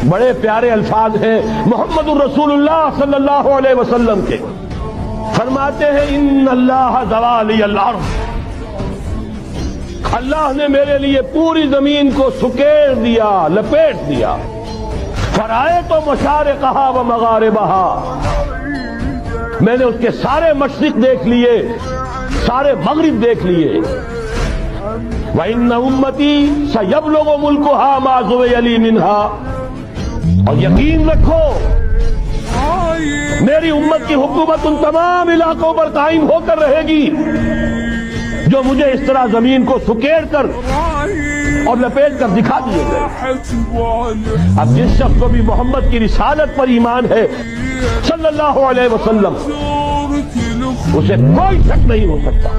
بڑے پیارے الفاظ ہیں محمد الرسول اللہ صلی اللہ علیہ وسلم کے. فرماتے ہیں ان اللہ زوالی الارض، اللہ نے میرے لیے پوری زمین کو سکیڑ دیا، لپیٹ دیا. فرائے تو مشارقہا و مغاربہا، میں نے اس کے سارے مشرق دیکھ لیے، سارے مغرب دیکھ لیے. وَإِنَّ أُمَّتِي سَيَبْلُغُ مُلْكُهَا مَا زُوِيَ لِي مِنْهَا، اور یقین رکھو میری امت کی حکومت ان تمام علاقوں پر قائم ہو کر رہے گی جو مجھے اس طرح زمین کو سکیڑ کر اور لپیٹ کر دکھا دیے گئے. اب جس شخص کو بھی محمد کی رسالت پر ایمان ہے صلی اللہ علیہ وسلم، اسے کوئی شک نہیں ہو سکتا